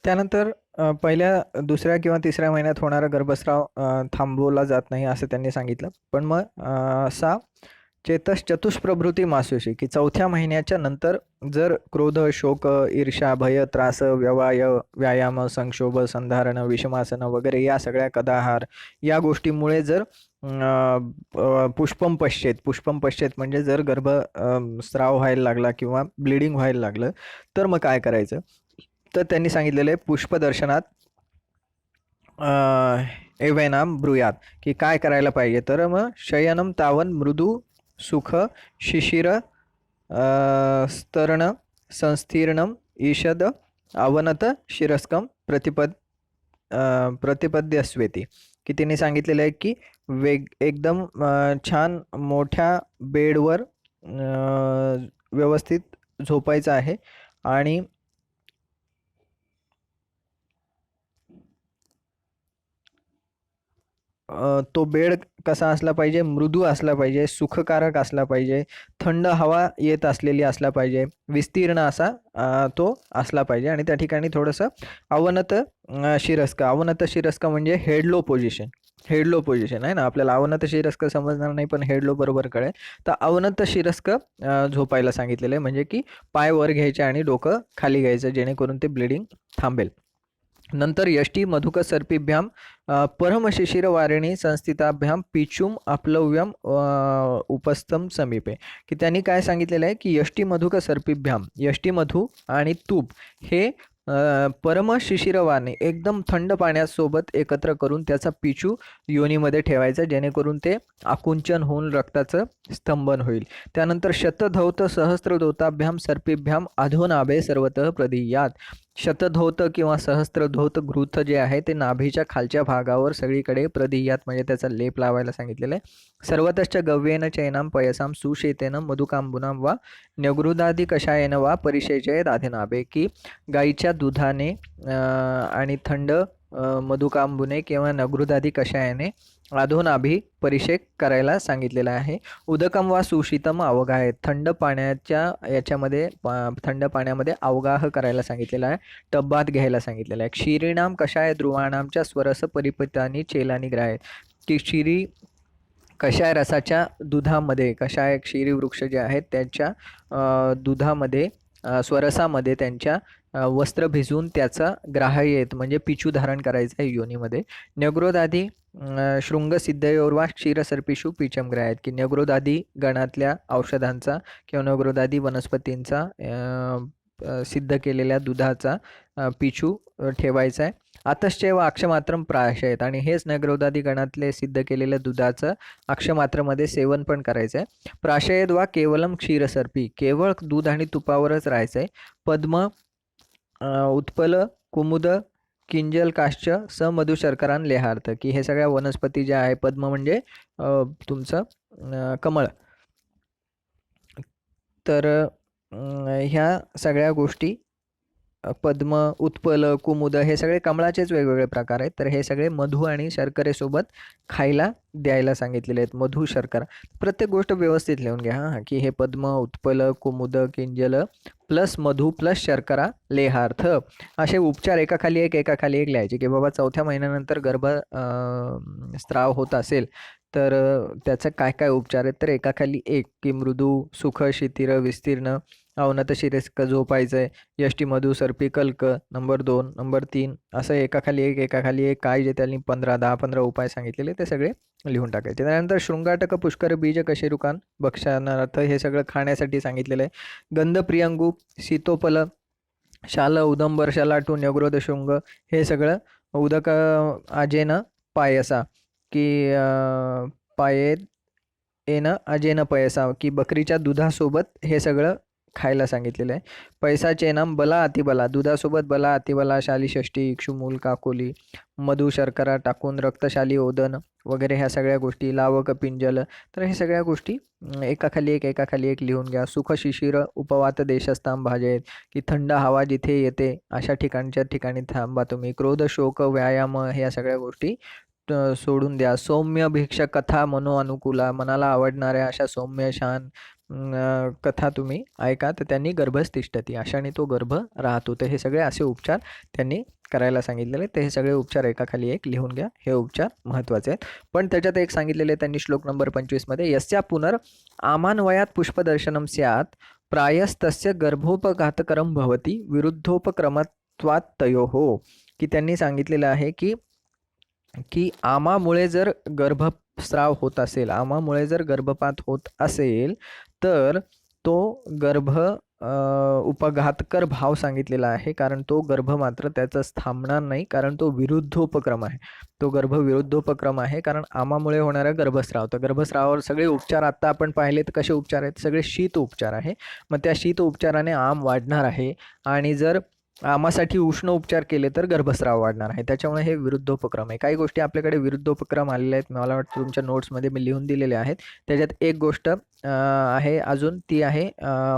त्यानंतर पहिल्या, दुसऱ्या किंवा तिसऱ्या महिन्यात होणारा गर्भस्राव थांबवला जात नाही असं त्यांनी सांगितलं. पण मग असा चतुष्प्रभृती मासोशी की चौथ्या महिन्याच्या नंतर जर क्रोध, शोक, ईर्ष्या, भय, त्रास, व्यवाय, व्यायाम, संक्षोभ, संधारण, विषमासन वगैरे या सगळ्या कदाहार या गोष्टीमुळे जर पुष्पम पश्चेत म्हणजे जर स्राव व्हायला लागला किंवा ब्लिडिंग व्हायला लागलं तर मग काय करायचं. तर त्यांनी सांगितलेलं आहे पुष्पदर्शनात एवेनाम ब्रूयात की काय करायला पाहिजे. तर मग शयनम तावन मृदू सुख शिशिर स्तरण संस्तीर्णम ईषद अवनत शिरस्कम प्रतिपद्यस्वेती की त्यांनी सांगितलेलं आहे की एकदम छान मोठ्या बेडवर व्यवस्थित झोपायचं आहे आणि तो बेड कसा असला पाहिजे, मृदू असला पाहिजे, सुखकारक असला पाहिजे, थंड हवा येत असलेली असला पाहिजे, विस्तीर्ण असा तो असला पाहिजे आणि त्या ठिकाणी थोडंसं अवनत शिरस्क म्हणजे हेडलो पोझिशन आहे ना. आपल्याला अवनत शिरस्क समजणार नाही पण हेडलो बरोबर कळेल. तर अवनत शिरस्क झोपायला सांगितलेलं आहे म्हणजे की पाय वर घ्यायचे आणि डोकं खाली घ्यायचं जेणेकरून ते ब्लिडिंग थांबेल. नंतर यष्टी मधुक सर्पिभ्याम परमशिशिर वारिणी संस्थिताभ्याम पिचुम आपलव्यम उपस्थम समीपे की त्यांनी काय सांगितलेलं आहे की यष्टी मधुक सर्पिभ्याम यष्टी मधू आणि तूप हे परमशिशिरवाने एकदम थंड पाण्यासोबत एकत्र करून त्याचा पिचू योनीमध्ये ठेवायचा जेणेकरून ते आकुंचन होऊन रक्ताचं स्तंभन होईल. त्यानंतर शतधौत सहस्त्रधौताभ्याम सर्पिभ्याम अधोनाभे सर्वतः प्रदीयात शतधौत किंवा सहस्त्रधौत घृत जे आहे ते नाभीच्या खालच्या भागावर सगळीकडे प्रदीयात म्हणजे त्याचा लेप लावायला सांगितलेलं आहे. सर्वतश्च गव्येन चैनाम पयसाम सुशेतेन मधुकांबुनाम वा न्यगृदादी कषायेन वा परिशेचय दाधेनाभे की गाईच्या दुधाने आणि थंड मधुकांबुने किंवा नगृदादी कषायाने अधोनाभी परिषेक करायला सांगितलेला आहे. उदकम वा सुशीतम अवगाह थंड पाण्याच्या याच्यामध्ये थंड पाण्यामध्ये अवगाह करायला सांगितलेला आहे. टब्बात घ्यायला सांगितलेला आहे. क्षीरिणाम कषाय ध्रुवाणामच्या स्वरस परिपतानी चेलानी ग्राहे की क्षीरी कषाय रसाच्या दुधामध्ये कषाय क्षीरी वृक्ष जे आहेत त्याच्या दुधामध्ये स्वरसामध्ये त्यांच्या वस्त्र भिजवून त्याचा ग्राह्येत म्हणजे पिचू धारण करायचं आहे योनीमध्ये. न्यग्रोदादी शृंगसिद्धयोर्वा क्षीरसर्पिषु पिचम ग्राह्येत की न्यग्रोदादी गणातल्या औषधांचा किंवा न्यग्रोदादी वनस्पतींचा सिद्ध केलेल्या दुधाचा पिचू ठेवायचा आहे. आतश्चैव अक्षमात्रम प्राशयत आणि हेच नगरोदादी गणातले सिद्ध केलेल्या दुधाचं अक्षमात्रमध्ये सेवन पण करायचं आहे. प्राशयद वा केवलम क्षीरसर्पी केवळ दूध आणि तुपावरच राहायचं आहे. पद्म उत्पल कुमुद किंजल काश्च समधु शर्करान लेहार्थ की हे सगळ्या वनस्पती ज्या आहे पद्म म्हणजे तुमचं कमळ. तर ह्या सगळ्या गोष्टी पद्म उत्पल कुमुद हे सगळे कमळाचेच वेगवेगळे प्रकार आहेत. तर हे सगळे मधु आणि शर्करेसोबत खायला द्यायला सांगितलेले आहेत. मधु शर्करा प्रत्येक गोष्ट व्यवस्थित लिहून घ्या हां की हे पद्म उत्पल कुमुद किंजल प्लस मधु प्लस शर्करा लेहार्थ असे उपचार एकाखाली एक लिहायचे की बाबा चौथ्या महिन्यानंतर स्त्राव होत असेल तर त्याचं काय काय उपचार आहेत. तर एकाखाली एक की मृदू सुख शिथिर विस्तीर्ण अवनत शिरस्क झोपायचं आहे. यष्टी मधु सर्पी कल्क नंबर 2 नंबर 3 असं एकाखाली एक काय जे त्यांनी 10-15 उपाय सांगितलेले ते सगळे लिहून टाकायचे. त्यानंतर शृंगाटक पुष्कर बीज कशेरुकान भक्षणार्थ हे सगळं खाण्यासाठी सांगितलेलं आहे. गंध प्रियंगू सीतोपल शाल उदंबर शलाटू न्यग्रोध शृंग हे सगळं उदक आजेन पायसा की पायेत एन अजेन पयसा की बकरीच्या दुधासोबत हे सगळं खायला सांगितलेलं आहे. पैसाचे नाम बला अतिबला दुधासोबत बला अतिबला शाली षष्टी इक्षुमूल काकोली मधु शर्करा टाकून रक्तशाली ओदन वगैरे ह्या सगळ्या गोष्टी लावक पिंजल तर हे सगळ्या गोष्टी एकाखाली एक लिहून घ्या. सुख शिशिर उपवात देशस्थान भाजेत की थंड हवा जिथे येते अशा ठिकाणी थांबा तुम्ही. क्रोध शोक व्यायाम ह्या सगळ्या गोष्टी सोडून द्या. सौम्य भिक्षा कथा मनो अनुकूला मनाला आवडणाऱ्या अशा सौम्य शान कथा तुम्ही ऐका तर त्यांनी गर्भस्तिष्ठती अशाने तो गर्भ राहतो. तर हे सगळे असे उपचार त्यांनी करायला सांगितलेले. ते हे सगळे उपचार एकाखाली एक लिहून घ्या. हे उपचार महत्त्वाचे आहेत. पण त्याच्यात एक सांगितलेले आहे त्यांनी श्लोक नंबर 25 मध्ये, यस्या पुनर आमान्वयात पुष्पदर्शनम स्यात् प्रायस्तस्य गर्भोपघातकरम भवती विरुद्धोपक्रमत्वात् तयोः. की त्यांनी सांगितलेलं आहे की आमामुळे जर गर्भस्राव होत असेल, आमामुळे जर गर्भपात होत असेल तर तो गर्भ उपघातकर भाव सांगितलेला आहे. कारण तो गर्भ मात्र त्याचाच थांबणार नाही, कारण तो विरुद्धोपक्रम आहे. तो गर्भ विरुद्धोपक्रम आहे, कारण आमामुळे होणारा गर्भस्राव. तर गर्भस्रावावर सगळे उपचार आता आपण पाहिले तर कसे उपचार आहेत, सगळे शीत उपचार आहे. मग त्या शीत उपचाराने आम वाढणार आहे आणि जर आमासाठी उष्ण उपचार केले तर गर्भस्राव वाढणार आहे. त्याच्यामुळे हे विरुद्धोपक्रम आहे. काही गोष्टी आपल्याकडे विरुद्धोपक्रम आलेले आहेत, मला वाटतं तुमच्या नोट्समध्ये मी लिहून दिलेले आहेत. त्याच्यात एक गोष्ट आहे अजून, ती आहे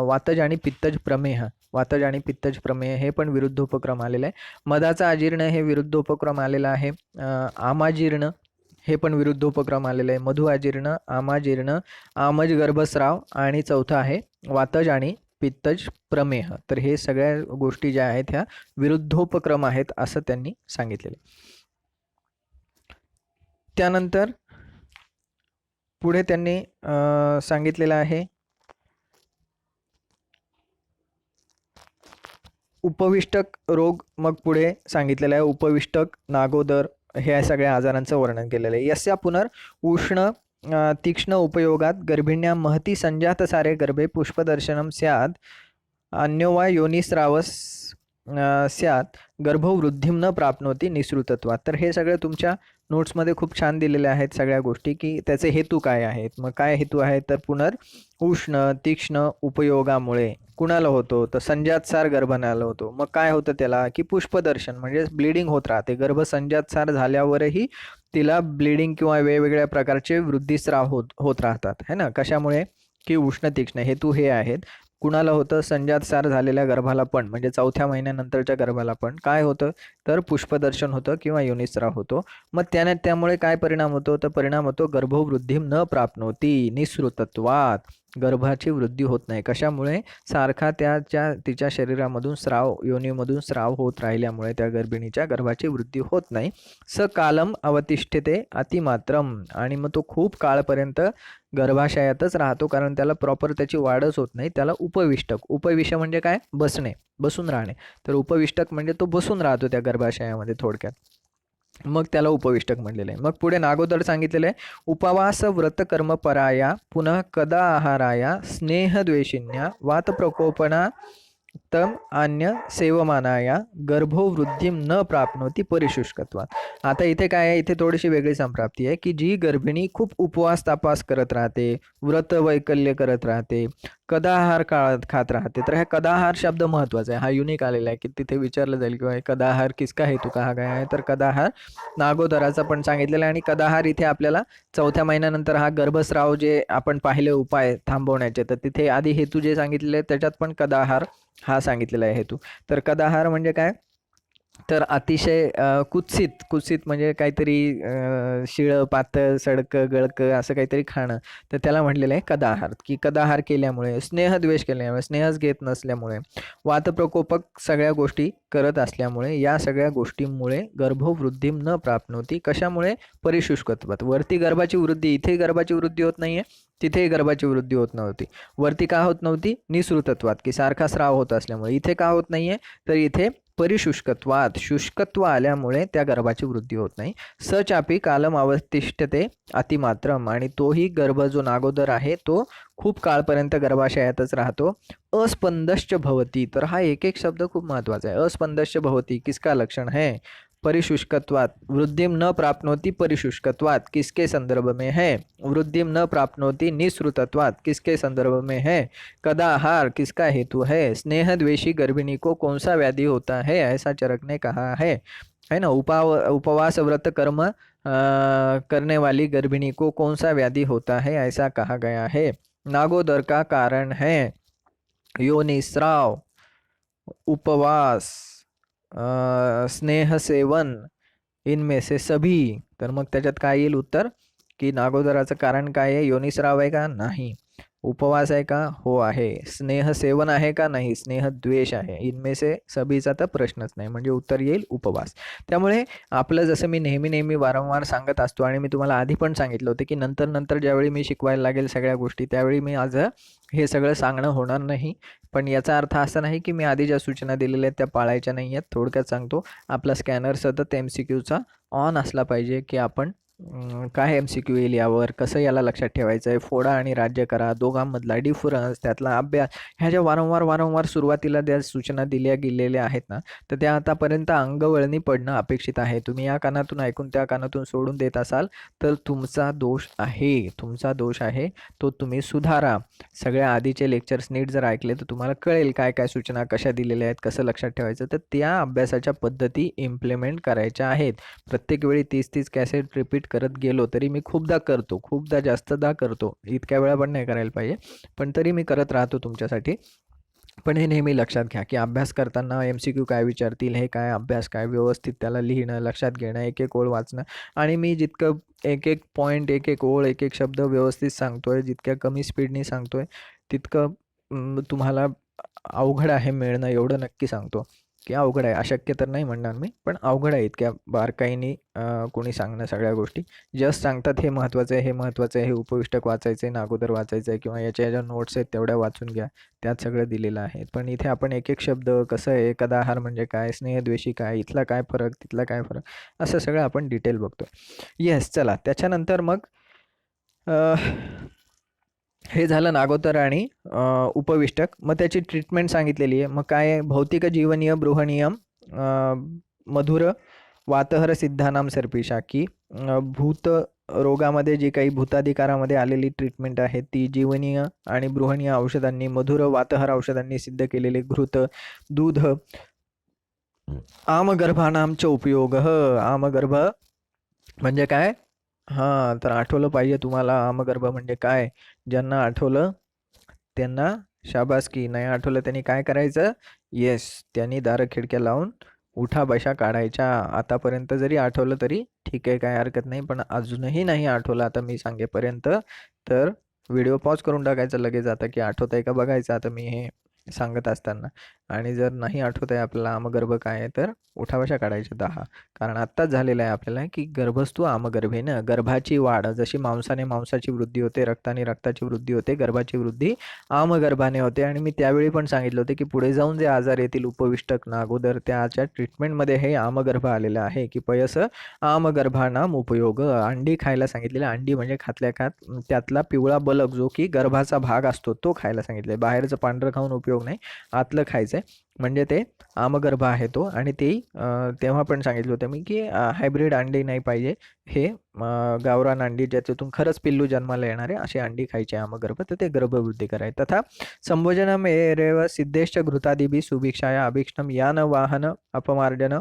वातज आणि पित्तज प्रमेह. वातज आणि पित्तज प्रमेय हे पण विरुद्धोपक्रम आलेलं आहे. मधाचा अजीर्ण हे विरुद्धोपक्रम आलेला आहे. आमाजीर्ण हे पण विरुद्धोपक्रम आलेलं आहे. मधु अजीर्ण, आमाजीर्ण, आमज गर्भस्राव आणि चौथं आहे वातज आणि पित्तज प्रमेह. तर हे सगळ्या गोष्टी ज्या आहेत ह्या विरुद्धोपक्रम आहेत असं त्यांनी सांगितलेलं. त्यानंतर पुढे त्यांनी सांगितलेलं आहे उपविष्टक रोग. मग पुढे सांगितलेलं आहे उपविष्टक, नागोदर हे सगळ्या आजारांचं वर्णन केलेलं आहे. यस्या पुनर उष्ण तीक्ष्ण उपयोगात गर्भिण्या महती संजात सारे गर्भे पुष्पदर्शनम स्यात् अन्योवा योनिस्रावस स्यात् गर्भवृद्धिम न प्राप्नोती निसृतत्वात्. तर हे सगळे तुमच्या नोट्समध्ये खूप छान दिलेले आहेत सगळ्या गोष्टी, की त्याचे हेतू काय आहेत. मग काय हेतू आहे तर पुनर उष्ण तीक्ष्ण उपयोगामुळे कुणाला होतो तर संजातसार गर्भाला होतो. मग काय होतं त्याला की पुष्पदर्शन म्हणजे ब्लिडिंग होत राहते. गर्भ संजातसार झाल्यावरही तिला ब्लिडिंग किंवा वेगवेगळ्या प्रकारचे वृद्धिस्राव होत राहतात है ना. कशामुळे की उष्ण तीक्ष्ण. हेतू हे आहेत. कुणाला होतं संजातसार झालेल्या गर्भाला पण, म्हणजे चौथ्या महिन्यानंतरच्या गर्भाला पण काय होतं तर पुष्पदर्शन होतं किंवा योनिस्राव होतो. मग त्यामुळे काय परिणाम होतो तर परिणाम होतो गर्भवृद्धी न प्राप्नोती निसृतत्वात्. गर्भाची वृद्धी होत नाही. कशामुळे सारखा तिच्या शरीरामधून स्राव, योनीमधून स्राव होत राहिल्यामुळे त्या गर्भिणीच्या गर्भाची वृद्धी होत नाही. सकालम अवतिष्ठते अतिमात्रम. आणि मग तो खूप काळपर्यंत गर्भाशयातच राहतो, कारण त्याला प्रॉपर त्याची वाढच होत नाही. त्याला उपविष्टक, उपविष्ट म्हणजे काय बसणे, बसून राहणे. तर उपविष्टक म्हणजे तो बसून राहतो त्या गर्भाशयामध्ये थोडक्यात. मग त्याला उपविष्टक म्हणलेलं आहे. मग पुढे नागोदर सांगितलेलं आहे उपवास व्रत कर्म पराया पुनः कदा आहाराया स्नेहद्वेषिन्या वात प्रकोपना तम अन्य सेवमानाया गर्भोवृद्धी न प्राप्नोती परिशुष्कत्वात्. आता इथे काय आहे, इथे थोडीशी वेगळी संप्राप्ती आहे की जी गर्भिणी खूप उपवास तापास करत राहते, व्रत वैकल्य करत राहते, कदाहार खात राहते. तर हा कदाहार शब्द महत्वाचा आहे, हा युनिक आलेला आहे की तिथे विचारलं जाईल किंवा कदाहार किसका हेतू कहा गया आहे. तर कदाहार नागोदराचा पण सांगितलेला आहे. आणि कदाहार इथे आपल्याला चौथ्या महिन्यानंतर हा गर्भस्राव जे आपण पाहिले उपाय थांबवण्याचे, तर तिथे आधी हेतू जे सांगितलेले त्याच्यात पण कदाहार हा सांगितलेला आहे हेतू. तर कदाहार म्हणजे काय तर अतिशय कुत्सित म्हणजे काहीतरी शिळं पातळ सडकं गळकं असं काहीतरी खाणं, तर त्याला म्हटलेलं आहे कदाहार. की कदाहार केल्यामुळे, स्नेहद्वेष केल्यामुळे, स्नेहच घेत नसल्यामुळे, वातप्रकोपक सगळ्या गोष्टी करत असल्यामुळे, या सगळ्या गोष्टींमुळे गर्भवृद्धी न प्राप्नोती. कशामुळे परिशुष्कत्वात. वरती गर्भाची वृद्धी, इथे गर्भाची वृद्धी होत नाहीये, तिथेही गर्भाची वृद्धी होत नव्हती. वरती का होत नव्हती निसृतत्वात की सारखा स्राव होत असल्यामुळे. इथे का होत नाहीये तर इथे परिशुष्कत्वात शुष्कत्व आल्यामुळे त्या गर्भाची वृद्धी होत नाही. सचापी कालम अवतिष्ठते अतिमात्रम. आणि तोही गर्भ जो नागोदर आहे तो खूप काळपर्यंत गर्भाशयातच राहतो. अस्पंदश्च भवती. तर हा एक एक शब्द खूप महत्वाचा आहे. अस्पंदश्च भवती किसका लक्षण है परिशुष्कत्वात्. वृद्धिम न प्राप्नोति परिशुष्कत्वात् किसके संदर्भ में है. वृद्धिम न प्राप्नोति निसृतत्वात् किसके संदर्भ में है. कदाहार किसका हेतु है. स्नेह द्वेषी गर्भिणी को कौन सा व्याधि होता है ऐसा चरक ने कहा है ना. उपवास व्रत कर्म करने वाली गर्भिणी को कौन सा व्याधि होता है ऐसा कहा गया है. नागोदर का कारण है योनिस्राव, उपवास, स्नेह सेवन, इनमें से सभी. तर मग त्याच्यात काय येईल उत्तर की नागोदराचं कारण काय आहे, योनिस्राव आहे का नाही, उपवास आहे का? हो आहे. स्नेह सेवन आहे का? नाही. स्नेह द्वेष आहे. इनमें से सभीचा तर प्रश्नच नाही, म्हणजे उत्तर येईल उपवास. त्यामुळे आपलं जसं मी नेहमी वारंवार सांगत असतो आणि मी तुम्हाला आधी पण सांगितलं होतं की नंतर ज्यावेळी मी शिकवायला लागेल सगळ्या गोष्टी, त्यावेळी मी आज हे सगळं सांगणं होणार नाही. पण याचा अर्थ असा नाही की मी आधी ज्या सूचना दिलेल्या आहेत त्या पाळायच्या नाही आहेत. थोडक्यात सांगतो, आपला स्कॅनर सतत MCQचा ऑन असला पाहिजे की आपण काय MCQ येईल यावर, कसं याला लक्षात ठेवायचं आहे, फोडा आणि राज्य करा, दोघांमधला डिफरन्स, त्यातला अभ्यास, ह्या ज्या वारंवार सुरुवातीला ज्या सूचना दिल्या गेलेल्या आहेत ना, तर त्या आतापर्यंत अंगवळणी पडणं अपेक्षित आहे. तुम्ही या कानातून ऐकून त्या कानातून सोडून देत असाल तर तुमचा दोष आहे. तुमचा दोष आहे, तो तुम्ही सुधारा. सगळ्या आधीचे लेक्चर्स नीट जर ऐकले तर तुम्हाला कळेल काय काय सूचना कशा दिलेल्या आहेत, कसं लक्षात ठेवायचं. तर त्या अभ्यासाच्या पद्धती इम्प्लिमेंट करायच्या आहेत. प्रत्येक वेळी 30 कॅसेट रिपीट करत गेलो तरी मी खूपदा करतो, खूपदा जास्तदा करतो, इतक्या वेळा पण नाही करायला पाहिजे, पण तरी मी करत राहतो तुमच्यासाठी. पण हे नेहमी लक्षात घ्या की अभ्यास करताना MCQ काय विचारतील, हे काय अभ्यास काय, व्यवस्थित त्याला लिहिणं, लक्षात घेणं, एक ओळ वाचणं. आणि मी जितकं एक पॉईंट, एक ओळ, एक शब्द व्यवस्थित सांगतोय, जितक्या कमी स्पीडनी सांगतोय तितकं तुम्हाला अवघड आहे मिळणं, एवढं नक्की सांगतो की अवघड आहे. अशक्य तर नाही म्हणणार मी, पण अवघड आहे इतक्या बारकाईने कोणी सांगणं सगळ्या गोष्टी. जस्ट सांगतात हे महत्त्वाचं आहे, हे महत्त्वाचं आहे, हे उपविष्टक वाचायचं आहे ना, अगोदर वाचायचं आहे, किंवा याच्या ज्या नोट्स आहेत तेवढ्या वाचून घ्या, त्यात सगळं दिलेलं आहे. पण इथे आपण एक शब्द, कसं आहे, एखादा आहार म्हणजे काय, स्नेहद्वेषी काय, इथला काय फरक, तिथला काय फरक, असं सगळं आपण डिटेल बघतो. येस, चला त्याच्यानंतर मग हे झालं नागोत्तर आणि उपविष्टक. मग त्याची ट्रीटमेंट सांगितलेली आहे. मग काय आहे, भौतिक जीवनीय बृहनियम मधुर वातहर सिद्धानाम सर्पिषा, की भूत रोगामध्ये जी काही भूताधिकारामध्ये आलेली ट्रीटमेंट आहे ती जीवनीय आणि बृहणीय औषधांनी, मधुर वातहर औषधांनी सिद्ध केलेले घृत, दूध, आमगर्भानामच उपयोग. आमगर्भ म्हणजे काय? हां, तर आठवलं पाहिजे तुम्हाला आमगर्भ म्हणजे काय. ज्यांना आठवलं त्यांना शाबासकी, नाही आठवलं त्यांनी काय करायचं? येस, त्यांनी दारं खिडक्या लावून उठा बशा काढायच्या. आतापर्यंत जरी आठवलं तरी ठीक आहे, काय हरकत नाही. पण अजूनही नाही आठवलं आता मी सांगेपर्यंत, तर व्हिडिओ पॉज करून टाकायचा लगेच आता, की आठवत आहे का बघायचं आता मी हे सांगत असताना. आणि जर नाही आठवत आहे आपल्याला आमगर्भ काय आहे तर उठाबशा काढायच्या 10. कारण आत्ताच झालेलं आहे आपल्याला की गर्भस्तू आमगर्भेनं, गर्भाची वाढ, जशी मांसाने मांसाची वृद्धी होते, रक्ताने रक्ताची वृद्धी होते, गर्भाची वृद्धी आमगर्भाने होते. आणि मी त्यावेळी पण सांगितलं होतं की पुढे जाऊन जे आजार येतील उपविष्टक ना, अगोदर त्याच्या ट्रीटमेंटमध्ये हे आमगर्भ आलेलं आहे, की पयस आमगर्भानाम उपयोग. अंडी खायला सांगितलेलं. अंडी म्हणजे खातल्या खात त्यातला पिवळा बलक जो की गर्भाचा भाग असतो तो खायला सांगितले. बाहेरचं पांढरं खाऊन उपयोग नाही, आतलं खायचं आहे, म्हणजे ते आमगर्भ आहे तो. आणि ते तेव्हा पण सांगितलं होतं मी की हायब्रिड अंडी नाही पाहिजे, हे गावरान अंडी ज्याच्यातून खरंच पिल्लू जन्माला येणारे अशी अंडी खायची आमगर्भ, तर ते गर्भवृद्धी कराय. तथा संभोजनम एरेव सिद्धेश्च घृतादिभी सुभिक्षाया अभीष्टम यान वाहन अपमार्जन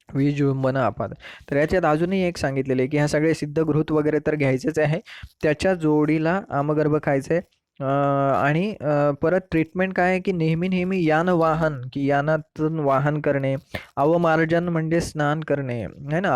विजृंभण आपाद. तर याच्यात अजूनही एक सांगितलेलं आहे की ह्या सगळे सिद्ध घृत वगैरे तर घ्यायचेच आहे, त्याच्या जोडीला आमगर्भ खायचं आहे. आणि परत ट्रीटमेंट काय आहे की नेहमी यान वाहन, की यानातून वाहन करणे. अवमार्जन म्हणजे स्नान करणे आहे ना,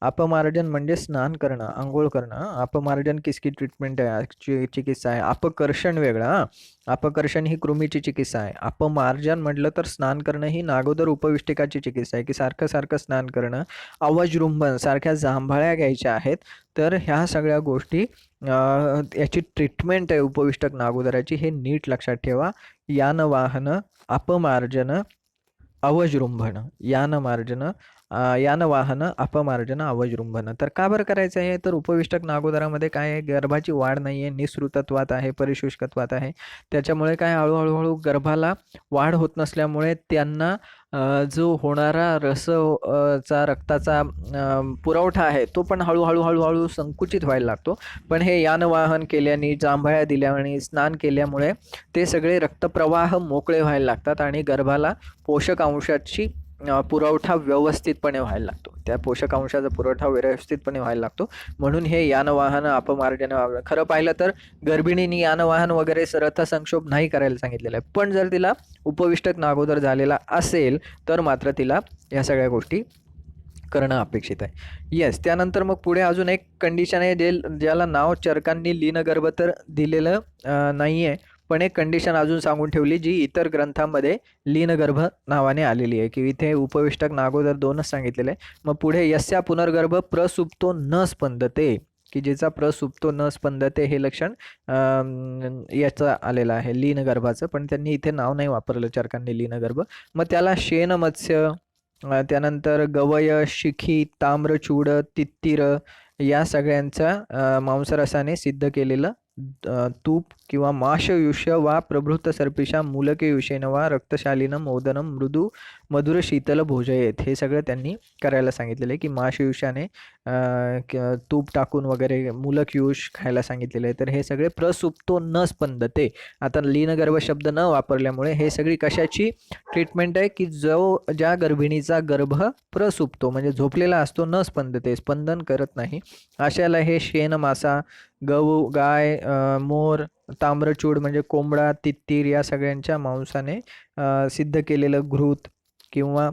अपमार्जन म्हणजे स्नान करणं, आंघोळ करणं. अपमार्जन किसकी ट्रीटमेंट आहे, चिकित्सा आहे. अपकर्षण वेगळा, अपकर्षण ही कृमीची चिकित्सा आहे. अपमार्जन म्हटलं तर स्नान करणं ही नागोदर उपविष्टिकाची चिकित्सा आहे, की सारखं स्नान करणं. अवजृंभन, सारख्या जांभळ्या घ्यायच्या आहेत. तर ह्या सगळ्या गोष्टी याची ट्रीटमेंट आहे उपविष्टक नागोदराची, हे नीट लक्षात ठेवा. यान वाहन, अपमार्जन, अवजृंभन, यान वाहन, अपमार्जन, अवजृंभन. तर का बरं करायचं आहे? तर उपविष्टक नागोदरामध्ये काय आहे, गर्भाची वाढ नाही आहे, निःसृतत्वात आहे, परिशुष्कत्वात आहे. त्याच्यामुळे काय हळूहळू गर्भाला वाढ होत नसल्यामुळे त्यांना जो होणारा चा रक्ताचा पुरवठा आहे तो पण हळूहळू संकुचित व्हायला लागतो. पण हे यानवाहन केल्याने, जांभळ्या दिल्याने, स्नान केल्यामुळे ते सगळे रक्तप्रवाह मोकळे व्हायला लागतात आणि गर्भाला पोषक अंशाची पुरवठा व्यवस्थितपणे व्हायला लागतो. त्या पोषक अंशाचा पुरवठा व्यवस्थितपणे व्हायला लागतो. म्हणून हे यानवाहन, अपमार्जन. खरं पाहिलं तर गर्भिणींनी यानवाहन वगैरे रथसंक्षोभ नाही करायला सांगितलेलं आहे. पण जर तिला उपविष्टक नागोदर झालेला असेल तर मात्र तिला या सगळ्या गोष्टी करणं अपेक्षित आहे. येस, त्यानंतर मग पुढे अजून एक कंडिशन आहे ज्याला नाव चरकांनी लीनगर्भ तर दिलेलं नाही आहे, पण एक कंडिशन अजून सांगून ठेवली जी इतर ग्रंथांमध्ये लीनगर्भ नावाने आलेली आहे, की इथे उपविष्टक नागोदर 2च सांगितलेलं आहे. मग पुढे यस्या पुनर्गर्भ प्रसुप्तो न स्पंदते, की ज्याचा प्रसुप्तो न स्पंदते हे लक्षण याचं आलेलं आहे लीनगर्भाचं, पण त्यांनी इथे नाव नाही वापरलं चरकांनी लीनगर्भ. मग त्याला शेन मत्स्य, त्यानंतर गवय, शिखी, ताम्रचूड, तित्तीर या सगळ्यांचा मांसरसाने सिद्ध केलेलं तूप किंवा माशयुष्य वा प्रभृत सर्पिषा मूलकेयुषेन वा रक्तशालीनं मोदनम मृदू मधुर शीतल भोजयेत, हे सगळं त्यांनी करायला सांगितलेलं आहे, की माशयुष्याने तूप टाकून वगैरे मूलकयुष खायला सांगितलेलं आहे. तर हे सगळे प्रसुप्तो न स्पंदते. आता लीनगर्भ शब्द न वापरल्यामुळे हे सगळी कशाची ट्रीटमेंट आहे, की ज्या गर्भिणीचा गर्भ प्रसुप्तो म्हणजे झोपलेला असतो, न स्पंदते स्पंदन करत नाही, अशाला हे शेण मासा, गऊ, गाय, मोर, ताम्रचूड म्हणजे कोंबडा, तित्तीर या सगळ्यांच्या मांसाने सिद्ध केलेलं घृत किंवा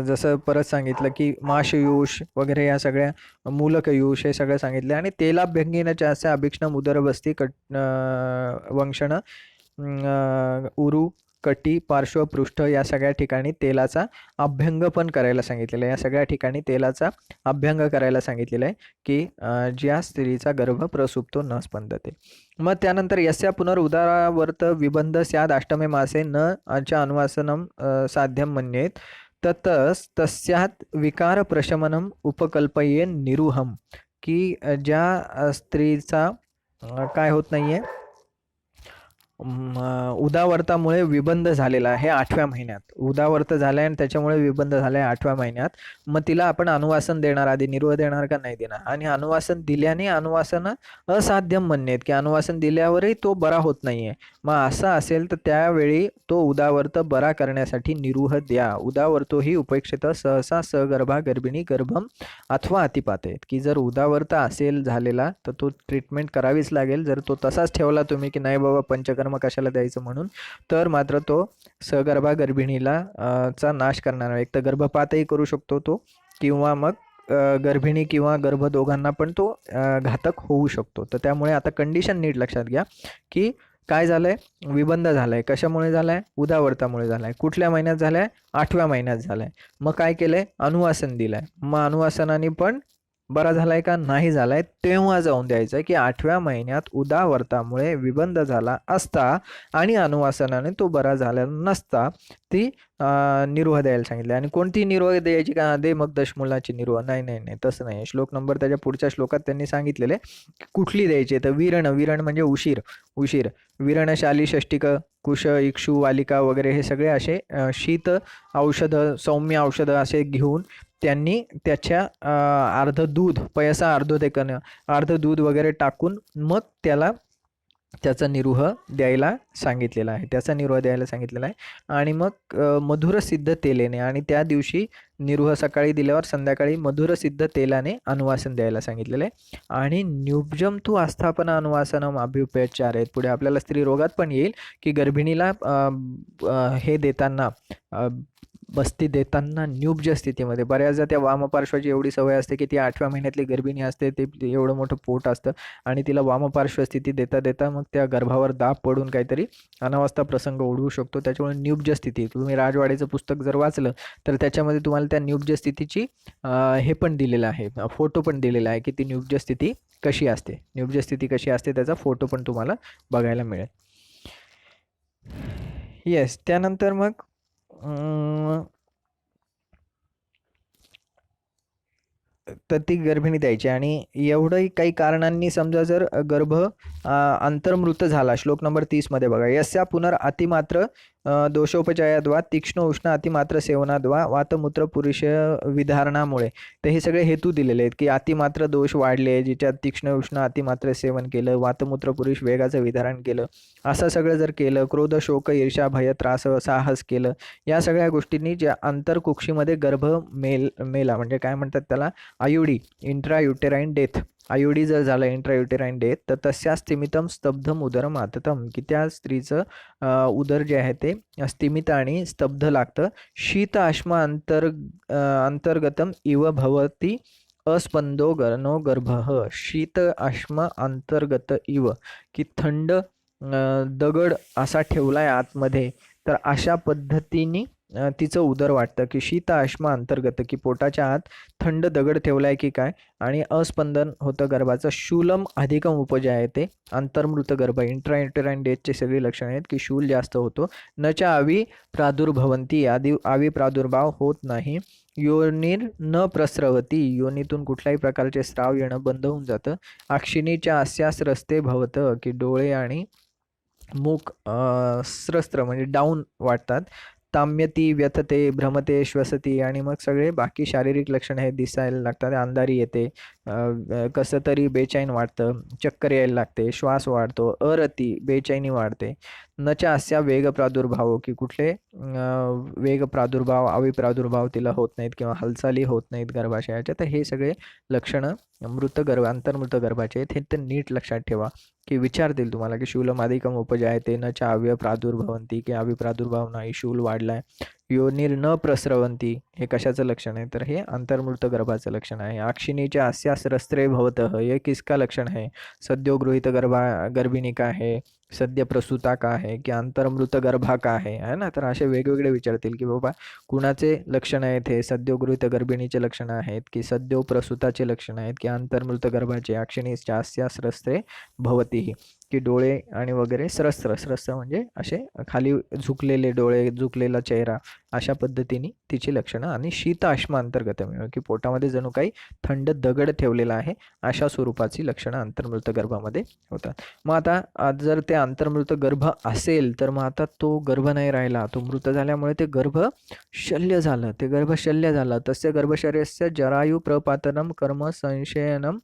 जसं परत सांगितलं की माशयूष वगैरे या सगळ्या मूलकयूष हे सगळं सांगितलं. आणि तेलाभ्यंगीनच्या असे अभिक्ष्ण उदरबस्ती वंशण उरू कटी पार्श्व पृष्ठ या सगळ्या ठिकाणी तेलाचा अभ्यंग पण करायला सांगितलेलं आहे. या सगळ्या ठिकाणी तेलाचा अभ्यंग करायला सांगितलेलं आहे, की ज्या स्त्रीचा गर्भ प्रसुप्तो न स्पंदते. मग त्यानंतर यस्या पुनरुदारावर्त विबंध स्याद अष्टमे मासे न च अनुवासनम साध्यम मन्येत तस्यात विकार प्रशमनम उपकल्पयेन निरुहम, की ज्या स्त्रीचा काय होत नाहीये, उदावर्तामुळे विबंध झालेला आहे 8व्या महिन्यात, उदावर्त झालाय आणि त्याच्यामुळे विबंध झालाय 8व्या महिन्यात, मग तिला आपण अनुवासन देणार, आधी निरोह देणार का नाही देणार. आणि अनुवासन दिल्याने अनुवासन असाध्यम म्हणणेत, की अनुवासन दिल्यावरही तो बरा होत नाहीये. मग असं असेल तर त्यावेळी तो उदावर्त बरा करण्यासाठी निरुह द्या. उदावर्तोही उपेक्षित सहसा सगर्भा गर्भिणी गर्भम अथवा अतिपाते, की जर उदावर्त असेल झालेला तर तो ट्रीटमेंट करावीच लागेल. जर तो तसाच ठेवला तुम्ही की नाही बाबा पंचकर्म कशाला द्यायचं म्हणून, तर मात्र तो सगर्भा गर्भिणीला चा नाश करणार. एक तर गर्भपातही करू शकतो तो, किंवा मग गर्भिणी किंवा गर्भ दोघांना पण तो घातक होऊ शकतो. तर त्यामुळे आता कंडिशन नीट लक्षात घ्या, की काय झालंय, विबंध झालाय, कशामुळे झालाय, उदावर्तामुळे झालाय. कुठल्या महिन्यात झालाय, 8व्या महिन्यात झालाय. मग काय केलंय, अनुवासन दिलंय. मग अनुवासनाने पण बरा झालाय का नाही झालाय, तेव्हा जाऊन द्यायचं की 8व्या महिन्यात उदावर्तामुळे विबंध झाला असता आणि अनुवासनाने तो बरा झाला नसता, ती निरोह द्यायला सांगितले. आणि कोणती निरोह द्यायची का, दे मग दशमूलाची निरोह, नाही नाही नाही तसं नाही. श्लोक नंबर त्याच्या पुढच्या श्लोकात त्यांनी सांगितलेले कुठली द्यायची. तर विरण, विरण म्हणजे उशीर, उशीर, विरणशाली, षष्टिक, कुश, इक्षु, वालिका वगैरे हे सगळे असे शीत औषधं, सौम्य औषधं असे घेऊन त्यांनी त्याच्या अर्ध दूध, पयसा अर्धोदेकन, अर्ध दूध वगैरे टाकून मग त्याचा निरोह द्यायला सांगितलेला आहे, त्याचा निरोह द्यायला सांगितलेला आहे. आणि मग मधुर सिद्ध तेलेने, आणि त्या दिवशी निरोह सकाळी दिल्यावर संध्याकाळी मधुर सिद्ध तेलाने अनुवासन द्यायला सांगितलेलं आहे. आणि न्यूब्जम तू आस्थापन अनुवासनम अभ्युपचार आहेत. पुढे आपल्याला स्त्री रोगात पण येईल, की गर्भिणीला हे देताना बस्ती देताना न्यूब्ज स्थितीमध्ये बऱ्याचदा त्या वामपार्श्वाची एवढी सवय असते की ती 8व्या महिन्यातली गर्भिणी असते, ते एवढं मोठं पोट असतं आणि तिला वामपार्श्व स्थिती देता देता मग त्या गर्भावर दाब पडून काहीतरी अनावस्था प्रसंग ओढवू शकतो. त्याच्यामुळे न्यूब्ज स्थिती, तुम्ही राजवाडेचं पुस्तक जर वाचलं तर त्याच्यामध्ये तुम्हाला त्या न्यूब्ज स्थितीची हे पण दिलेलं आहे, फोटो पण दिलेला आहे, की ती न्यूब्ज स्थिती कशी असते, न्यूब्ज स्थिती कशी असते त्याचा फोटो पण तुम्हाला बघायला मिळेल. येस, त्यानंतर मग तर ती गर्भिणी द्यायची. आणि एवढंही काही कारणांनी समजा जर गर्भ अंतर्मृत झाला, श्लोक नंबर 30 मध्ये बघा, यस्या पुनर अतिमात्र दोषोपचयाद्वा तीक्ष्ण उष्ण अतिमात्र सेवनाद्वा वातमूत्र पुरुष विधारणामुळे. तर हे सगळे हेतू दिलेले आहेत, की अतिमात्र दोष वाढले, जिच्यात तीक्ष्ण उष्ण अतिमात्र सेवन केलं, वातमूत्र पुरुष वेगाचं विधारण केलं, असं सगळं जर केलं, क्रोध शोक ईर्षा भय त्रास साहस केलं, या सगळ्या गोष्टींनी ज्या आंतरकुक्षीमध्ये गर्भ मेला म्हणजे काय म्हणतात त्याला, आयुडी, इंट्रा युटेराईन डेथ, आयुडी जर झालं इंट्रायुटेराईन डेथ, तर तस्या स्तिमितम स्तब्धम उदरम आततम, की त्या स्त्रीचं उदर जे आहे ते स्तिमित आणि स्तब्ध लागतं. शीत आश्मा अंतर्गतम इव भवती अस्पंदो गनो गर्भः. शीत आश्मा अंतर्गत इव, की थंड दगड असा ठेवलाय आतमध्ये, तर अशा पद्धतीने तिचं उदर वाटतं, की शीत आश्मा अंतर्गत, की पोटाच्या आत थंड दगड ठेवलाय की काय, आणि अस्पंदन होतं गर्भाचं. शूलम अधिकम उपजा आहे ते अंतर्मृत गर्भ, इंट्रायुटेराईन डेथची सगळी लक्षणं आहेत की शूल जास्त होतो. नच्या आवी प्रादुर्भवंती, आवी प्रादुर्भाव होत नाही. योनीर न प्रस्रवती, योनीतून कुठल्याही प्रकारचे स्राव येणं बंद होऊन जातं. अक्षिणीच्या अस्यास रस्ते भवतं, की डोळे आणि मूक स्रस्त्र म्हणजे डाऊन वाटतात. ताम्यती, व्यथते, भ्रमते, श्वसती, आणि मग सगळे बाकी शारीरिक लक्षणं हे दिसायला लागतात. अंधारी येते, कसं तरी बेचैन वाटतं, चक्कर यायला लागते, श्वास वाढतो, अरती बेचैनी वाढते. नच्या अस्या वेग प्रादुर्भाव, की कुठले वेग प्रादुर्भाव, अविप्रादुर्भाव तिला होत नाहीत किंवा हालचाली होत नाहीत गर्भाशयाच्या. तर हे सगळे लक्षणं अंतर्मृत गर्भाचे आहेत. हे तर नीट लक्षात ठेवा, की विचारतील तुम्हाला की शूलमादिकम उपजायते न च अव्य प्रादुर्भवंती, की अविप्रादुर्भाव नाही, शूल वाढलाय. योनीर न प्रस्रवंती, हे कशाचं लक्षण आहे, तर हे अंतर्मृत गर्भाचं लक्षण आहे. अक्षिणीच्या अस्यास रस्त्रे भवतः, हे किसका लक्षण है. सद्योगृहित गर्भिणी का है, सद्य प्रसूता का है, की अंतर्मृत गर्भा का है ना. तर असे वेगवेगळे विचारतील की बाबा कुणाचे लक्षण आहेत हे. सद्योगृहित गर्भिणीचे लक्षण आहेत, की सद्यो प्रसूताचे लक्षण आहेत, की अंतर्मृत गर्भाचे. अक्षिणीच्या अस्यास रस्त्रे भवती, की डोळे आणि वगैरे स्रस्त्र म्हणजे असे खाली झुकलेले डोळे, झुकलेला चेहरा, अशा पद्धतीने तिची लक्षणं. आणि शीत आश्मा अंतर्गत, की पोटामध्ये जणू काही थंड दगड ठेवलेला आहे, अशा स्वरूपाची लक्षणं अंतर्मृत गर्भामध्ये होतात. मग आता आज जर ते अंतर्मृत गर्भ असेल, तर मग आता तो गर्भ नाही राहिला, तो मृत झाल्यामुळे ते गर्भ शल्य झालं, ते गर्भ शल्य झालं. तस्य गर्भशर्यस्य जरायु प्रपातनम कर्म संशयनम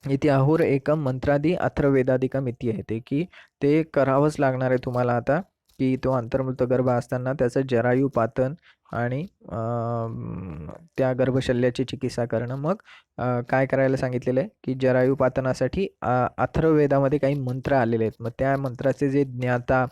इति आहुर एकम मंत्रादी अथर्ववेदादिकम इति आहे ते, की ते करावंच लागणार आहे तुम्हाला आता, की तो अंतर्मृत गर्भ असताना त्याचं जरायू पातन आणि त्या गर्भशल्याची चिकित्सा करणं. मग काय करायला सांगितलेलं आहे, की जरायू पातनासाठी अथर्ववेदामध्ये काही मंत्र आलेले आहेत. मग त्या मंत्राचे जे ज्ञाता,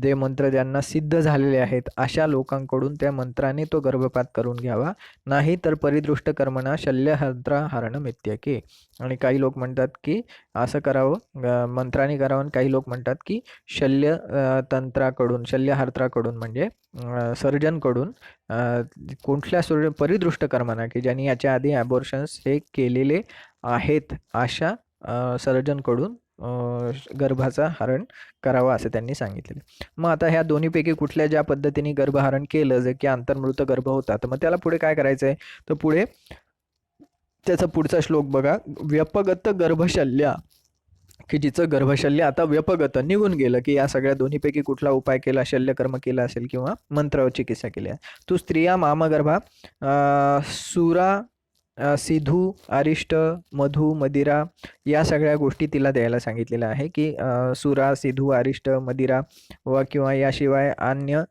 जे मंत्र ज्यांना सिद्ध झालेले आहेत, अशा लोकांकडून त्या मंत्राने तो गर्भपात करून घ्यावा. नाही तर परिदृष्ट कर्मणा शल्यहंत्रा हरणम इत्यके. आणि काही लोक म्हणतात की असं करावं, मंत्राने करावं. आणि काही लोक म्हणतात की तंत्राकडून, शल्यहर्त्राकडून म्हणजे सर्जनकडून, कुठल्या परिदृष्ट कर्मांना, की ज्यांनी याच्या आधी ॲबॉर्शन्स हे केलेले आहेत, अशा सर्जनकडून गर्भाचा हरण करावा असं त्यांनी सांगितलेलं. मग आता ह्या दोन्हीपैकी कुठल्या ज्या पद्धतीने गर्भहरण केलं, जे की अंतर्मृत गर्भ होता, तर मग त्याला पुढे काय करायचं आहे, तर पुढे त्याचा पुढचा श्लोक बघा. व्यपगत गर्भशल्या, की जिचं गर्भशल्य आता व्यपगत निघून गेलं, की या सगळ्या दोन्हीपैकी कुठला उपाय केला, शल्यकर्म केला असेल किंवा मंत्र चिकित्सा केली आहे, तो स्त्रिया मामगर्भा सुरा, सिधू, अरिष्ट, मधु, मदिरा, या सगळ्या गोष्टी तिला द्यायला सांगितलेल्या आहे. की सुरा, सिधू, अरिष्ट, मदिरा किंवा याशिवाय अन्य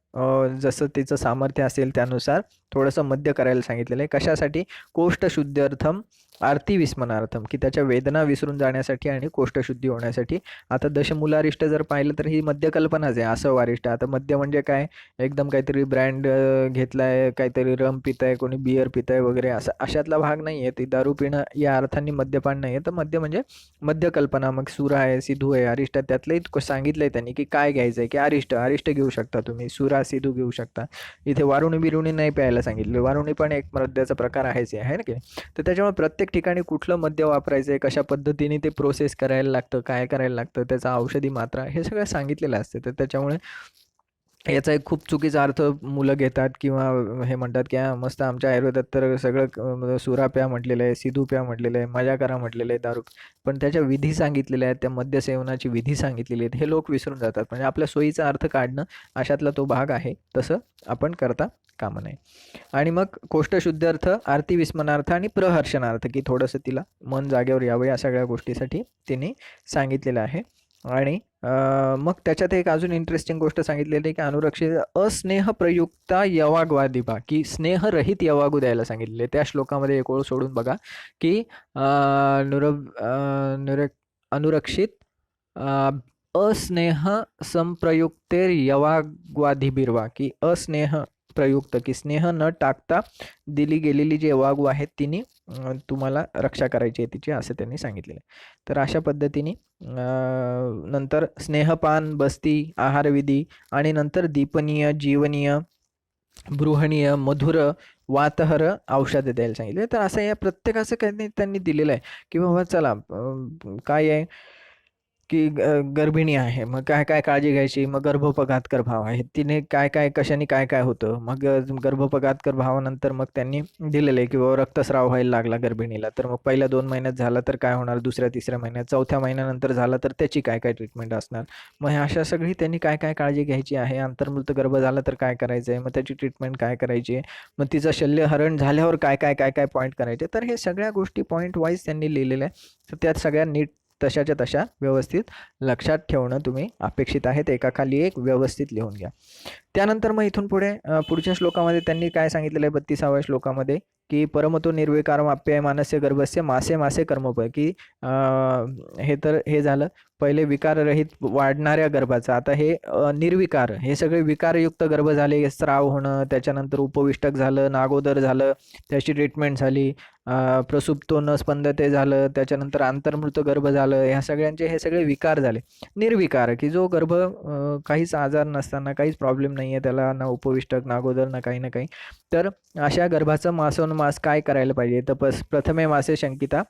जसं तिचं सामर्थ्य असेल त्यानुसार थोडंसं मद्य करायला सांगितलेलं आहे. कशासाठी, कोष्ठशुद्ध्यर्थम आरती विस्मनार्थम, की त्याच्या वेदना विसरून जाण्यासाठी आणि कोष्ठशुद्धी होण्यासाठी. आता दशमूलारिष्ट जर पाहिलं तर ही मद्यकल्पनाच आहे. असं वारिष्ट, आता मद्य म्हणजे काय, एकदम काहीतरी ब्रँड घेतलाय, काहीतरी रम पिताय, कोणी बियर पिताय वगैरे, असं अशातला भाग नाही आहे. ती दारू पिणं या अर्थाने मद्यपान नाही आहे. तर मद्य म्हणजे मद्यकल्पना. मग सुरा आहे, सिधू आहे, अरिष्ट, त्यातलंही सांगितलंय त्यांनी की काय घ्यायचं आहे, की अरिष्ट घेऊ शकता तुम्ही, सुरा, सिधू घेऊ शकता. इथे वारुणी बिरुणी नाही प्यायला सांगितलं. वारुणी पण एक मद्याचा प्रकार आहेच आहे ना की. तर त्याच्यामुळे प्रत्येक ठिकाणी कुठलं मद्य वापरायचं आहे, कशा पद्धतीने ते प्रोसेस करायला लागतं, काय करायला लागतं, त्याचा औषधी मात्रा, हे सगळं सांगितलेलं असतं. तर त्याच्यामुळे याचा एक खूप चुकीचा अर्थ मुलं घेतात किंवा हे म्हणतात की मस्त आमच्या आयुर्वेदात तर सगळं सुरा प्या म्हटलेलं आहे, सिधू प्या म्हटलेलं आहे, मजा करा म्हटलेलं आहे, दारू. पण त्याच्या विधी सांगितलेल्या आहेत, त्या मद्यसेवनाची विधी सांगितलेली आहेत, हे लोक विसरून जातात. म्हणजे आपल्या सोयीचा अर्थ काढणं अशातला तो भाग आहे, तसं आपण करता कामा नये. आणि मग कोष्ठशुद्ध्यर्थ, आरती विस्मनार्थ आणि प्रहर्षणार्थ, की थोडंसं तिला मन जागेवर यावं, या सगळ्या गोष्टीसाठी तिने सांगितलेलं आहे. आणि मग त्याच्यात एक अजून इंटरेस्टिंग गोष्ट सांगितलेली आहे की अनुरक्षित अस्नेहप्रयुक्ता यवाग्वादिभा, की स्नेहरहित यवागू द्यायला सांगितलेले. त्या श्लोकामध्ये एक ओळ सोडून बघा की नुर नुर अनुरक्षित अस्नेह संप्रयुक्तेर यवाग्वाधिबिर्वा, की अस्नेह प्रयुक्त, की स्नेह न टाकता दिली गेलेली जी यवागू आहेत तिने तुम्हाला रक्षा करायची आहे तिची, असं त्यांनी सांगितलेलं आहे. तर अशा पद्धतीने नंतर स्नेहपान, बस्ती, आहारविधी आणि नंतर दीपनीय, जीवनीय, बृहणीय, मधुर, वातहर औषध द्यायला सांगितले. तर असं या प्रत्येकाचं काही त्यांनी दिलेलं आहे की बाबा चला काय आहे की गर्भिणी आहे, मग काय काय काळजी घ्यायची, मग गर्भोपघातकर भाव आहे, तिने काय काय कशाने काय काय होतं, मग गर्भोपघातकर भावानंतर मग त्यांनी दिलेलं आहे की बाबा रक्तस्राव व्हायला लागला गर्भिणीला, तर मग पहिल्या 2 महिन्यात झाला तर काय होणार, दुसऱ्या तिसऱ्या महिन्यात, चौथ्या महिन्यानंतर झाला तर त्याची काय काय ट्रीटमेंट असणार. मग ह्या अशा सगळी त्यांनी काय काय काळजी घ्यायची आहे, अंतर्मृत गर्भ झाला तर काय करायचं आहे, मग त्याची ट्रीटमेंट काय करायची आहे, मग तिचं शल्यहरण झाल्यावर काय काय काय काय पॉईंट करायचे. तर हे सगळ्या गोष्टी पॉईंट वाईज त्यांनी लिहिलेल्या आहे. तर त्यात सगळ्या नीट तशाच्या तशा व्यवस्थित लक्षात ठेवणं तुम्ही अपेक्षित आहे. एकाखाली एक व्यवस्थित लिहून घ्या. त्यानंतर मग इथून पुढे पुढच्या श्लोकामध्ये त्यांनी काय सांगितलेलं आहे 32व्या श्लोकामध्ये की परमतो निर्विकारम आप्यायमानस्य गर्भस्य मासे मासे कर्मोप, की हे तर हे झालं पहिले विकाररहित वाढणाऱ्या गर्भाचं. आता हे निर्विकार, हे सगळे विकारयुक्त गर्भ झाले, स्राव होणं, त्याच्यानंतर उपविष्टक झालं, नागोदर झालं, त्याची ट्रीटमेंट झाली, प्रसुप्तो न स्पंदते झालं, त्याच्यानंतर आंतर्मृत गर्भ झालं, ह्या सगळ्यांचे हे सगळे विकार झाले. निर्विकार, की जो गर्भ काहीच आजार नसताना, काहीच प्रॉब्लेम नाही आहे त्याला, ना उपविष्टक, नागोदर, ना काही ना काही. तर अशा गर्भाचं मासोन्मास काय करायला पाहिजे, तर प्रथमे मासे शंकिता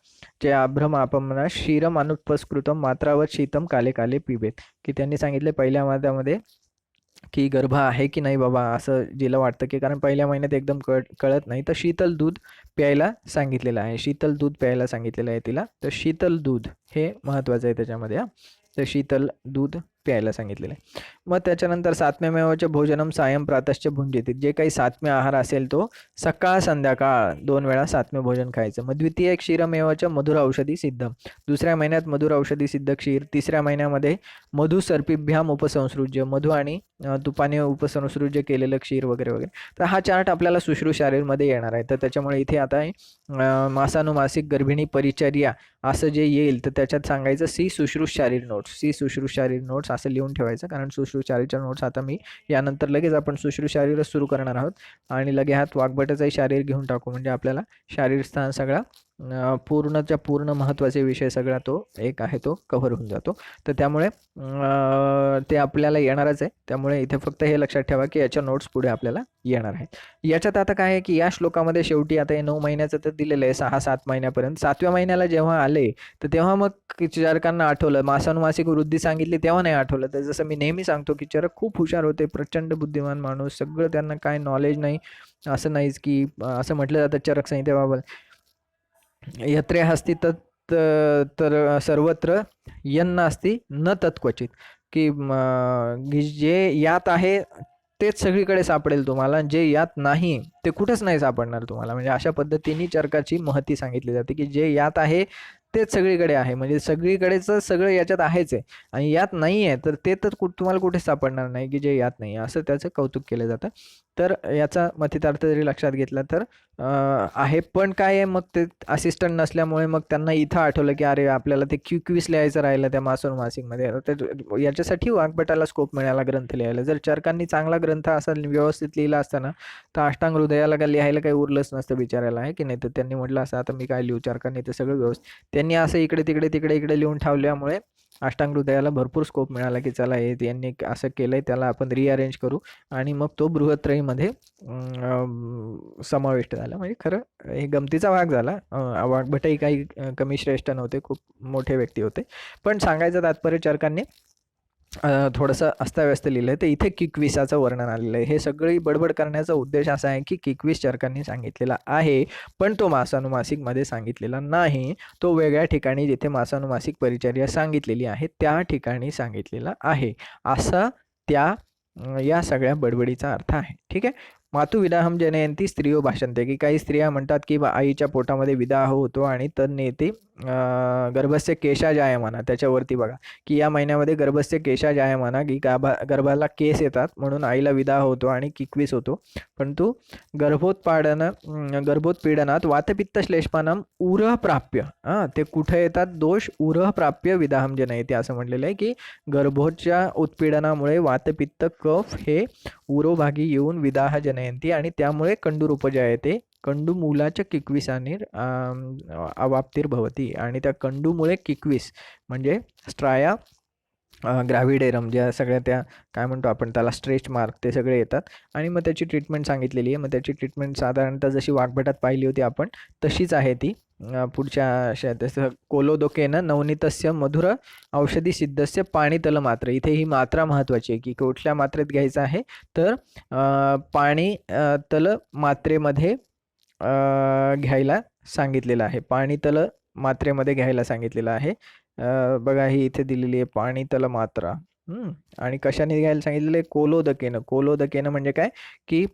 जे अभ्रम आपमना क्षीरम अनुपस्कृतम मात्रावत शीतम काले काले पिबेत, की त्यांनी सांगितले पहिल्या मात्यामध्ये की गर्भ आहे की नाही बाबा, असं जिला वाटतं की कारण पहिल्या महिन्यात एकदम कळत नाही, तर शीतल दूध प्यायला सांगितलेलं आहे. शीतल दूध प्यायला सांगितलेलं आहे तिला. तर शीतल दूध हे महत्त्वाचं आहे त्याच्यामध्ये. तर शीतल दूध प्यायला सांगितलेलं आहे. मग त्याच्यानंतर सात्म्यमेवाचं भोजनम सायं प्रातश्च भुंजते, जे काही सात्म्य आहार असेल तो सकाळ संध्याकाळ 2 वेळा सात्म्य भोजन खायचं. मग द्वितीय क्षीरमेवाचं मधुर औषधी सिद्ध, दुसऱ्या महिन्यात मधुर औषधी सिद्ध क्षीर, तिसऱ्या महिन्यामध्ये मधु सर्पिभ्याम उपसंसृज्य, मधु आणि तुपाने उपसंसृज्य केलेलं क्षीर वगैरे वगैरे. तर हा चार्ट आपल्याला शुश्रूषारीमध्ये येणार आहे. तर त्याच्यामुळे इथे आता मासानुमासिक गर्भिणी परिचर्या असं जे येईल तर त्याच्यात सांगायचं सी सुश्रूष शारीर नोट्स, सी सुश्रूष शारीर नोट्स असं लिहून ठेवायचं, कारण सुश्रूष शारीरच्या नोट्स आता मी यानंतर लगेच आपण सुश्रूष शारीरच सुरू करणार आहोत आणि लगे हात वाघबटाचाही शारीर घेऊन टाकू, म्हणजे आपल्याला शारीर स्थान सगळा पूर्णच्या पूर्ण महत्त्वाचे विषय सगळा तो एक आहे तो कव्हर होऊन जातो. तर त्यामुळे ते आपल्याला येणारच आहे. त्यामुळे इथे फक्त हे लक्षात ठेवा की याच्या नोट्स पुढे आपल्याला येणार आहेत. याच्यात आता काय आहे की या श्लोकामध्ये शेवटी आता हे 9 महिन्याचं तर दिलेलं आहे, 6-7 महिन्यापर्यंत. 7व्या महिन्याला जेव्हा आले तर तेव्हा मग चरकांना आठवलं, मासानुमासिक वृद्धी सांगितली तेव्हा नाही आठवलं. तर जसं मी नेहमी सांगतो की चरक खूप हुशार होते, प्रचंड बुद्धिमान माणूस, सगळं त्यांना काय नॉलेज नाही असं नाहीच, की असं म्हटलं जातं चरक संहितेबाबत यत्रे हस्ती तत् तर सर्वत्र यन्नास्ती न तत्क्वचित, की जे यात आहे तेच सगळीकडे सापडेल तुम्हाला, जे यात नाही ते कुठंच नाही सापडणार तुम्हाला. म्हणजे अशा पद्धतीने चरकाची महती सांगितली जाते की जे यात आहे तेच सगळीकडे आहे, म्हणजे सगळीकडेच सगळं याच्यात आहेच आहे आणि यात नाही आहे तर ते तर तुम्हाला कुठेच सापडणार नाही की जे यात नाही आहे, असं त्याचं कौतुक केलं जातं. तर याचा मथितार्थ जरी लक्षात घेतला तर आहे, पण काय आहे मग ते असिस्टंट नसल्यामुळे मग त्यांना इथं आठवलं की अरे आपल्याला ते क्विज लिहायचं राहिलं त्या मासिकमध्ये. तर याच्यासाठी वाघभटाला स्कोप मिळाला ग्रंथ लिहायला. जर चरकांनी चांगला ग्रंथ असा व्यवस्थित लिहिला असताना तर अष्टांग हृदयाला काय लिहायला काही उरलंच नसतं बिचारायला, आहे की नाही. तर त्यांनी म्हटलं असं आता मी काय लिहू, चरकांनी ते सगळं व्यवस्थित त्यांनी असं इकडे तिकडे तिकडे इकडे लिहून ठेवल्यामुळे अष्टांग हृदयाला भरपूर स्कोप मिळाला की चला हे यांनी असं केलंय त्याला आपण रिअरेंज करू, आणि मग तो बृहत्रयीमध्ये समाविष्ट झाला. म्हणजे खरं हे गमतीचा भाग झाला. वाघभटही काही कमी श्रेष्ठ नव्हते, खूप मोठे व्यक्ती होते. पण सांगायचं तात्पर्य चरकांनी थोडंसं अस्ताव्यस्त लिहिलं आहे. तर इथे किकविसाचं वर्णन आलेलं आहे. हे सगळी बडबड करण्याचा उद्देश असा आहे की किकविस चरकांनी सांगितलेला आहे, पण तो मासानुमासिकमध्ये सांगितलेला नाही. तो वेगळ्या ठिकाणी जिथे मासानुमासिक परिचर्या सांगितलेली आहे त्या ठिकाणी सांगितलेला आहे, असा त्या या सगळ्या बडबडीचा अर्थ आहे. ठीक आहे. मातुविदाहम जनयंती स्त्रियो भाषणते, की काही स्त्रिया म्हणतात की आईच्या पोटामध्ये विदाह होतो आणि तन्नेते गर्भस्य केशा जायमाना, त्याच्यावरती बघा की या महिन्यामध्ये गर्भस्य केशा जायमाना की गर्भाला केस येतात म्हणून आईला विदाह होतो आणि किकवीस होतो. परंतु गर्भोत्पीडनात वातपित्त श्लेष्मानम उरह प्राप्य, ते कुठे येतात दोष, उरह प्राप्य विदाहम जनयते असं म्हटलेलं आहे की गर्भोच्या उत्पीडनामुळे वातपित्त कफ हे उरोभागी येऊन विदाह जनयंती आणि त्यामुळे कंडूरूपजा येते. कंडूमूलाच्या किकविसाने अवाप्तिर्भवती, आणि त्या कंडूमुळे किकवीस म्हणजे स्ट्राया ग्रॅव्हिडेरम ज्या सगळ्या त्या काय म्हणतो आपण त्याला स्ट्रेच मार्क ते सगळे येतात. आणि मग त्याची ट्रीटमेंट सांगितलेली आहे. मग त्याची ट्रीटमेंट साधारणतः जशी वाघबटात पाहिली होती आपण तशीच आहे ती. पुढच्या तसं कोलोदोकेन नवनीतस्य मधुर औषधी सिद्धस्य पाणीतल मात्र, इथे ही मात्रा महत्त्वाची आहे की कुठल्या मात्रेत घ्यायचं आहे तर पाणी तल मात्रेमध्ये घ्यायला सांगितलेलं आहे. पाणीतल मात्रेमध्ये घ्यायला सांगितलेलं आहे. बघा ही इथे दिलेली आहे पाणीतल मात्रा. आणि कशाने घ्यायला सांगितलेलं आहे, कोलोदकेनं. कोलोदकेनं म्हणजे काय की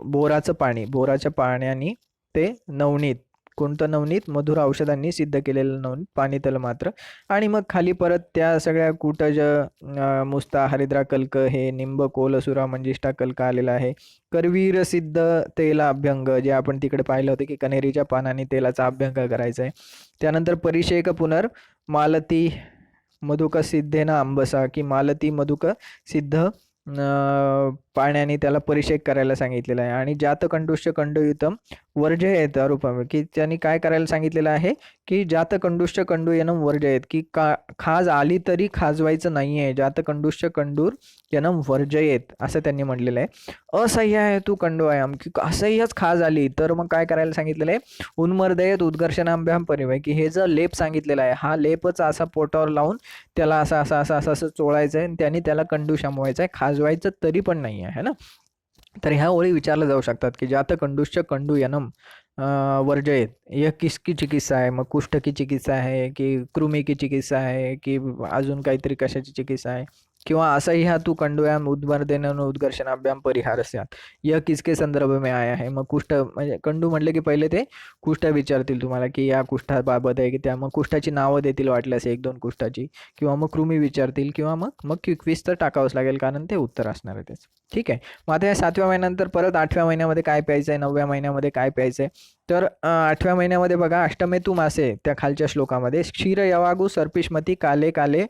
बोराचं पाणी, बोराच्या पाण्याने ते नवनीत, कोणतं नवनीत, मधुर औषधांनी सिद्ध केलेलं नवनीत पाणीतल मात्र. आणि मग खाली परत त्या सगळ्या कुटज मुस्ता हरिद्रा कल्क हे निंब कोलसुरा मंजिष्ठा कल्क आलेला आहे. करवीर सिद्ध तेला अभ्यंग जे आपण तिकडे पाहिलं होतं की कनेरीच्या पानाने तेलाचा अभ्यंग करायचा आहे. त्यानंतर परिषेक पुनर मालती मधुक सिद्धेन अंबसा की मालती मधुक सिद्ध पाण्याने त्याला परिषेक करायला सांगितलेलं आहे. आणि जातकंडुष्य कंडुयुतम वर्जयेत रूपम की त्यांनी काय करायला सांगितलेलं आहे की जातकंडुष्य कंडूयनम वर्जयेत की खाज आली तरी खाजवायचं नाही आहे. जातकंडुष्य कंडूर यनम वर्जयेत असं त्यांनी म्हटलेलं आहे. असह्य आहे तू कंडूयाम की असह्यच खाज आली तर मग काय करायला सांगितलेलं आहे, उन्मर्दयत उद्घर्षणाभ्याम परिवय की हे जर लेप सांगितलेला आहे हा लेपच असा पोटावर लावून त्याला असं चोळायचं आहे आणि त्याने त्याला कंडू शामवायचा आहे, खाजवायचं तरी पण नाही आहे ना. तर ह्या ओळी विचारल्या जाऊ शकतात की जात कंडुश्च कंडू यनम वर्जयेत, यह किसकी चिकित्सा आहे, मग कुष्ठ की चिकित्सा आहे की कृमी की चिकित्सा आहे की अजून काहीतरी कशाची चिकित्सा आहे, किंवा असंही हा तू कंडूयाम उद्मर्देन उद्घर्षणाभ्याम परिहारस्यात यह किसके संदर्भ में आया है. मग कुष्ठ म्हणजे कंडू म्हटले की पहिले ते कुष्ठ विचारतील तुम्हाला की या कुष्ठाबाबत आहे की त्या, मग कुष्ठाची नावं देतील वाटल्यास एक दोन कुष्ठाची, किंवा मग कृमी विचारतील, किंवा मग क्विज तर टाकावंच लागेल कारण ते उत्तर असणार आहे त्याचं. ठीक आहे. मग आता या 7व्या महिन्यानंतर परत 8व्या महिन्यामध्ये काय प्यायचं आहे, 9व्या महिन्यामध्ये काय प्यायचं आहे. तर 8व्या महिन्यामध्ये बघा अष्टमेतू मासे त्या खालच्या श्लोकामध्ये क्षीर यवागू सर्पिष्मती काले काले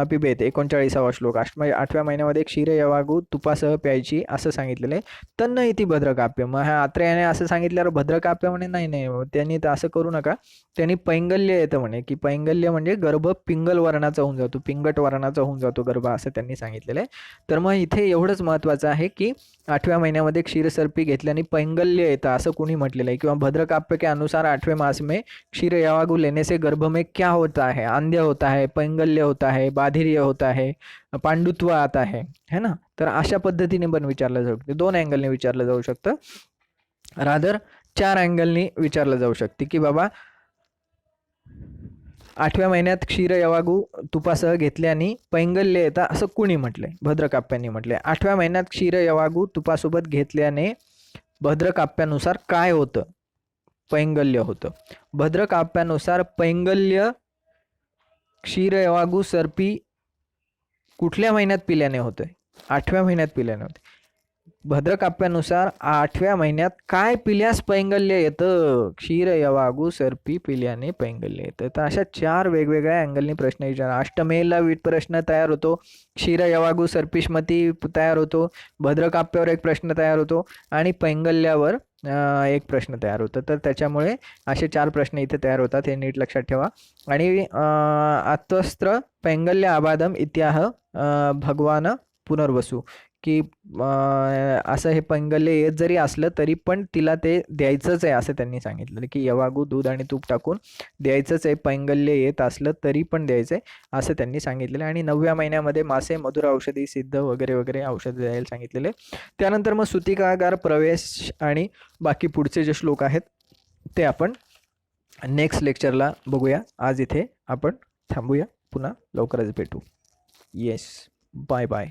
पिबेत 39वा श्लोक. 8व्या महिन्यामध्ये क्षीर यवागू तुपासह प्यायची असं सांगितलेलं आहे. तन्न इति भद्रकाप्य. मग ह्या आत्रेयाने असं सांगितल्यावर भद्रकाप्य म्हणे नाही त्यांनी तर असं करू नका, त्यांनी पैंगल्य येतं म्हणे की पैंगल्य म्हणजे गर्भ पिंगल वर्णाचा होऊन जातो, पिंगट वर्णाचा होऊन जातो गर्भ असं त्यांनी सांगितलेलं आहे. तर मग इथे एवढंच महत्त्वाचं आहे की 8व्या महिन्यामध्ये क्षीरसर्पी घेतल्याने पैंगल्य येतं असं कोणी म्हटलेलं आहे, किंवा भद्रकाप्य के अनुसार 8वें मास में क्षीर यवागू लेने से गर्भ में क्या होता है, आंध्य होता है, पैंगल्य होता है, बाधिर्य होता है, पांडुत्व आता है ना. तर अशा पद्धतीने पण विचारलं जाऊ शकते, 2 अँगलने विचारलं जाऊ शकतं, रादर 4 अँगलनी विचारलं जाऊ शकते की बाबा 8व्या महिन्यात क्षीर यवागू तुपासह घेतल्याने पैंगल्य येतं असं कुणी म्हटलंय, भद्रकाप्यांनी म्हटलंय. 8व्या महिन्यात क्षीर यवागू तुपासोबत घेतल्याने भद्रकाप्यानुसार काय होतं, पैंगल्य होतं. भद्रकाप्यानुसार पैंगल्य क्षीर यवागू सर्पी कुठल्या महिन्यात पिल्याने होतंय, 8व्या महिन्यात पिल्याने होते. भद्रकाप्यानुसार 8व्या महिन्यात काय पिल्यास पैंगल्य येतं, क्षीर यवागू सर्पी पिल्याने पैंगल्य येतं. तर अशा 4 वेगवेगळ्या अँगलनी प्रश्न विचारा. अष्टमेला प्रश्न तयार होतो, क्षीर यवागू सर्पिष्मती तयार होतो, भद्रकाप्यावर एक प्रश्न तयार होतो आणि पैंगल्यावर एक प्रश्न तयार होतं. तर त्याच्यामुळे असे 4 प्रश्न इथे तयार होतात, हे नीट लक्षात ठेवा. आणि आत्वस्त्र पैंगल्य आबादम इत्याह भगवान पुनर्वसू की असं हे पैंगल्य येत जरी असलं तरी पण तिला ते द्यायचंच आहे असं त्यांनी सांगितलं की यवागू दूध आणि तूप टाकून द्यायचंच आहे, पैंगल्य येत असलं तरी पण द्यायचं आहे असं त्यांनी सांगितलेलं. आणि 9व्या महिन्यामध्ये मासे मधुर औषधी सिद्ध वगैरे वगैरे औषध द्यायला सांगितलेले. त्यानंतर मग सुतिकागार प्रवेश आणि बाकी पुढचे जे श्लोक आहेत ते आपण नेक्स्ट लेक्चरला बघूया. आज इथे आपण थांबूया, पुन्हा लवकरच भेटू. Yes, bye bye.